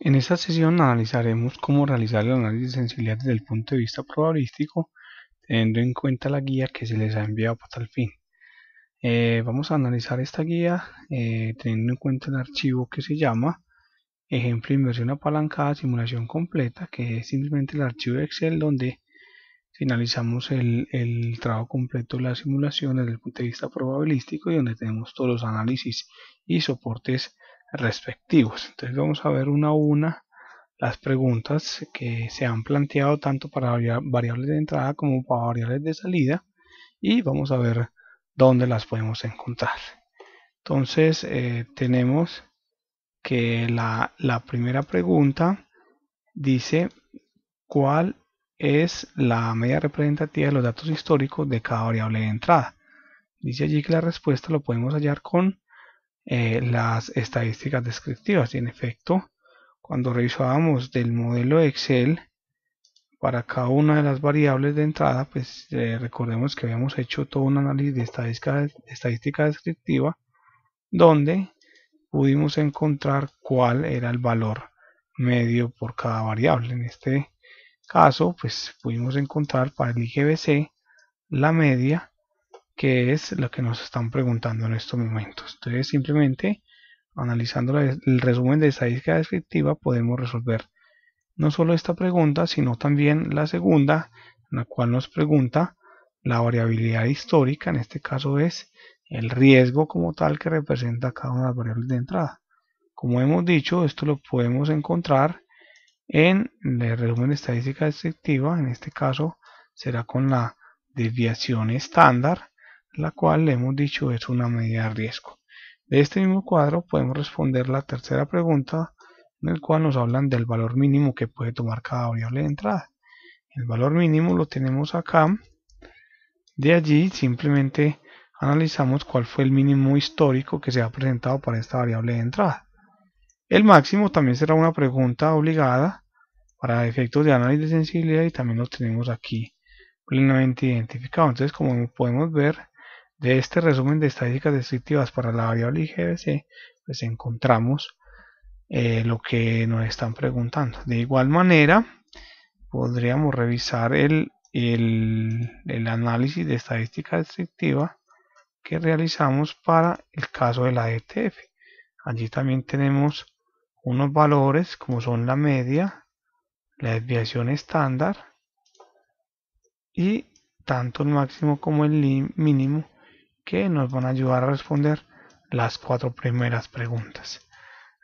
En esta sesión analizaremos cómo realizar el análisis de sensibilidad desde el punto de vista probabilístico, teniendo en cuenta la guía que se les ha enviado para tal fin. Vamos a analizar esta guía teniendo en cuenta el archivo que se llama ejemplo de inversión apalancada simulación completa, que es simplemente el archivo de Excel donde finalizamos el trabajo completo de la simulación desde el punto de vista probabilístico y donde tenemos todos los análisis y soportes respectivos. Entonces vamos a ver una a una las preguntas que se han planteado tanto para variables de entrada como para variables de salida y vamos a ver dónde las podemos encontrar. Entonces tenemos que la primera pregunta dice cuál es la media representativa de los datos históricos de cada variable de entrada. Dice allí que la respuesta lo podemos hallar con las estadísticas descriptivas y en efecto cuando revisábamos del modelo Excel para cada una de las variables de entrada, pues recordemos que habíamos hecho todo un análisis de estadística descriptiva donde pudimos encontrar cuál era el valor medio por cada variable. En este caso, pues pudimos encontrar para el IGBC la media, que es lo que nos están preguntando en estos momentos. Entonces, simplemente analizando el resumen de estadística descriptiva, podemos resolver no solo esta pregunta, sino también la segunda, en la cual nos pregunta la variabilidad histórica, en este caso es el riesgo como tal que representa cada una de las variables de entrada. Como hemos dicho, esto lo podemos encontrar en el resumen de estadística descriptiva, en este caso será con la desviación estándar, la cual le hemos dicho es una medida de riesgo. De este mismo cuadro podemos responder la tercera pregunta, en el cual nos hablan del valor mínimo que puede tomar cada variable de entrada. El valor mínimo lo tenemos acá. De allí simplemente analizamos cuál fue el mínimo histórico que se ha presentado para esta variable de entrada. El máximo también será una pregunta obligada para efectos de análisis de sensibilidad y también lo tenemos aquí plenamente identificado. Entonces, como podemos ver de este resumen de estadísticas descriptivas para la variable IGBC, pues encontramos lo que nos están preguntando. De igual manera, podríamos revisar el análisis de estadística descriptiva que realizamos para el caso de la ETF. Allí también tenemos unos valores como son la media, la desviación estándar y tanto el máximo como el mínimo que nos van a ayudar a responder las cuatro primeras preguntas.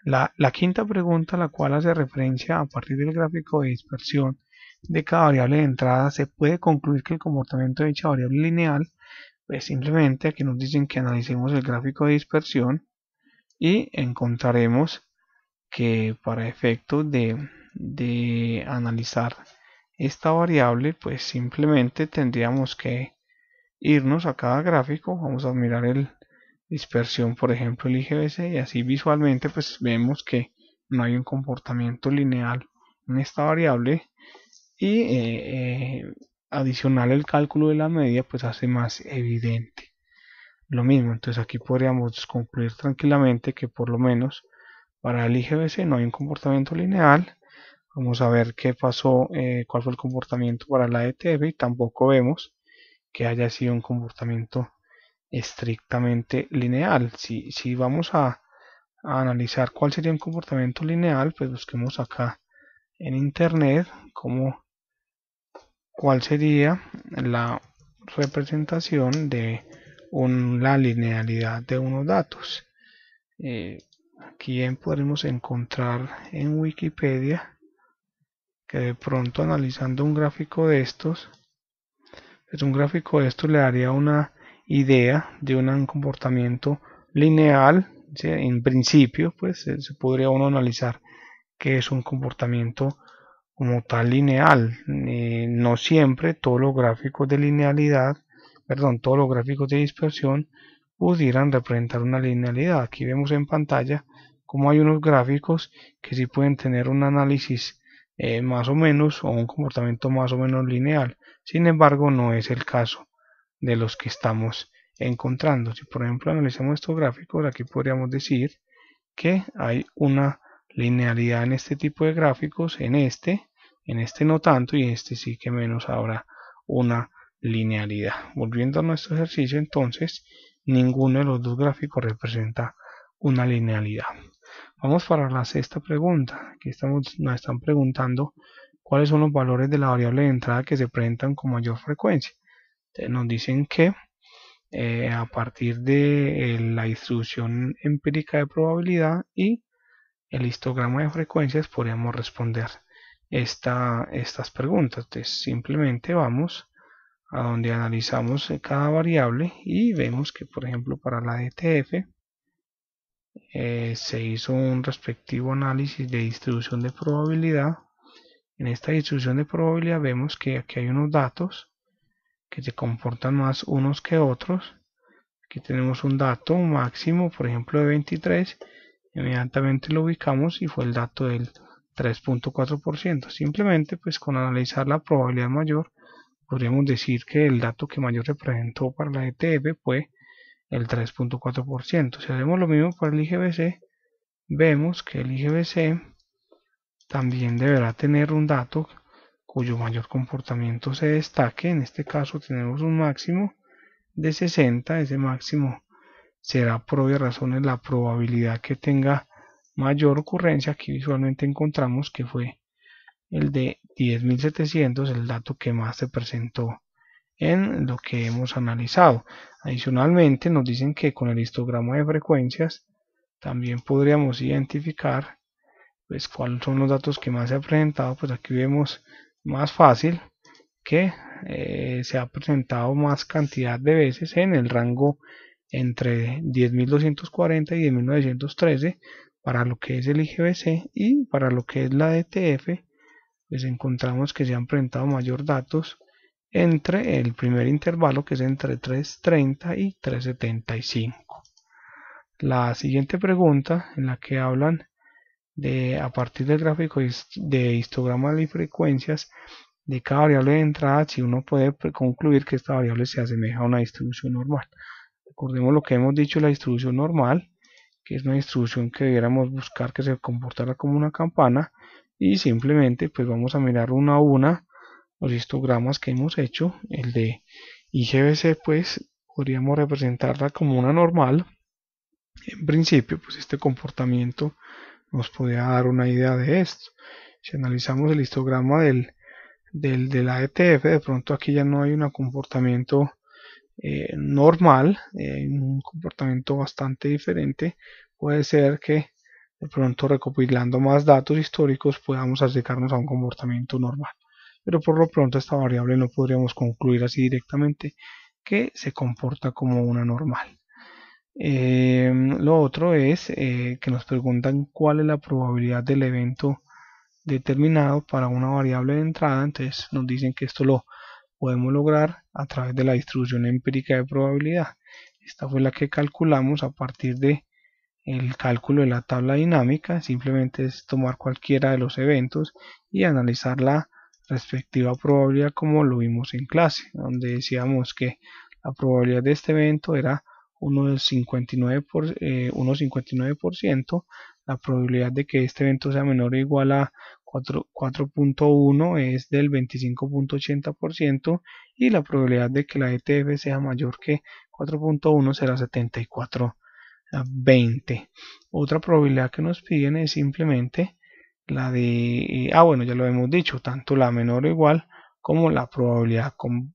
La quinta pregunta, la cual hace referencia a partir del gráfico de dispersión de cada variable de entrada, se puede concluir que el comportamiento de dicha variable lineal, pues simplemente aquí nos dicen que analicemos el gráfico de dispersión y encontraremos que para efectos de analizar esta variable, pues simplemente tendríamos que irnos a cada gráfico, vamos a mirar el dispersión, por ejemplo el IGBC, y así visualmente pues vemos que no hay un comportamiento lineal en esta variable y adicional el cálculo de la media pues hace más evidente lo mismo. Entonces aquí podríamos concluir tranquilamente que por lo menos para el IGBC no hay un comportamiento lineal. Vamos a ver qué pasó, cuál fue el comportamiento para la ETF y tampoco vemos que haya sido un comportamiento estrictamente lineal. Si vamos a analizar cuál sería un comportamiento lineal, pues busquemos acá en internet como cuál sería la representación de la linealidad de unos datos. Aquí podremos encontrar en Wikipedia que de pronto analizando un gráfico de estos, pues un gráfico de estos le daría una idea de un comportamiento lineal. ¿Sí? En principio, pues se podría uno analizar que es un comportamiento como tal lineal. No siempre todos los gráficos de linealidad, perdón, todos los gráficos de dispersión pudieran representar una linealidad. Aquí vemos en pantalla como hay unos gráficos que sí pueden tener un análisis más o menos o un comportamiento más o menos lineal. Sin embargo, no es el caso de los que estamos encontrando. Si por ejemplo analizamos estos gráficos, aquí podríamos decir que hay una linealidad en este tipo de gráficos, en este no tanto, y este sí que menos habrá una linealidad. Volviendo a nuestro ejercicio, entonces ninguno de los dos gráficos representa una linealidad. Vamos para la sexta pregunta. Aquí nos están preguntando cuáles son los valores de la variable de entrada que se presentan con mayor frecuencia. Entonces nos dicen que a partir de la distribución empírica de probabilidad y el histograma de frecuencias podríamos responder estas preguntas. Entonces simplemente vamos a donde analizamos cada variable y vemos que, por ejemplo, para la DTF se hizo un respectivo análisis de distribución de probabilidad. En esta distribución de probabilidad vemos que aquí hay unos datos que se comportan más unos que otros. Aquí tenemos un dato máximo, por ejemplo, de 23. Inmediatamente lo ubicamos y fue el dato del 3.4%. Simplemente, pues con analizar la probabilidad mayor, podríamos decir que el dato que mayor representó para la ETF fue el 3.4%. Si hacemos lo mismo para el IGBC, vemos que el IGBC también deberá tener un dato cuyo mayor comportamiento se destaque. En este caso tenemos un máximo de 60. Ese máximo será por obvias razones la probabilidad que tenga mayor ocurrencia. Aquí visualmente encontramos que fue el de 10.700, el dato que más se presentó en lo que hemos analizado. Adicionalmente nos dicen que con el histograma de frecuencias también podríamos identificar pues cuáles son los datos que más se ha presentado. Pues aquí vemos más fácil que se ha presentado más cantidad de veces en el rango entre 10.240 y 10.913 para lo que es el IGBC, y para lo que es la DTF pues encontramos que se han presentado mayor datos entre el primer intervalo, que es entre 330 y 375. La siguiente pregunta, en la que hablan de a partir del gráfico de histograma de frecuencias de cada variable de entrada, si uno puede concluir que esta variable se asemeja a una distribución normal. Recordemos lo que hemos dicho, la distribución normal, que es una distribución que debiéramos buscar que se comportara como una campana, y simplemente pues vamos a mirar una a una los histogramas que hemos hecho. El de IGBC pues podríamos representarla como una normal. En principio pues este comportamiento nos podría dar una idea de esto. Si analizamos el histograma de la ETF, de pronto aquí ya no hay un comportamiento normal, un comportamiento bastante diferente. Puede ser que de pronto recopilando más datos históricos podamos acercarnos a un comportamiento normal, pero por lo pronto esta variable no podríamos concluir así directamente que se comporta como una normal. Lo otro es que nos preguntan cuál es la probabilidad del evento determinado para una variable de entrada. Entonces nos dicen que esto lo podemos lograr a través de la distribución empírica de probabilidad. Esta fue la que calculamos a partir de el cálculo de la tabla dinámica. Simplemente es tomar cualquiera de los eventos y analizar la respectiva probabilidad, como lo vimos en clase, donde decíamos que la probabilidad de este evento era 1,59%, la probabilidad de que este evento sea menor o igual a 4.1 es del 25.80%, y la probabilidad de que la ETF sea mayor que 4.1 será 74/20. Otra probabilidad que nos piden es simplemente la de, bueno, ya lo hemos dicho, tanto la menor o igual como la probabilidad con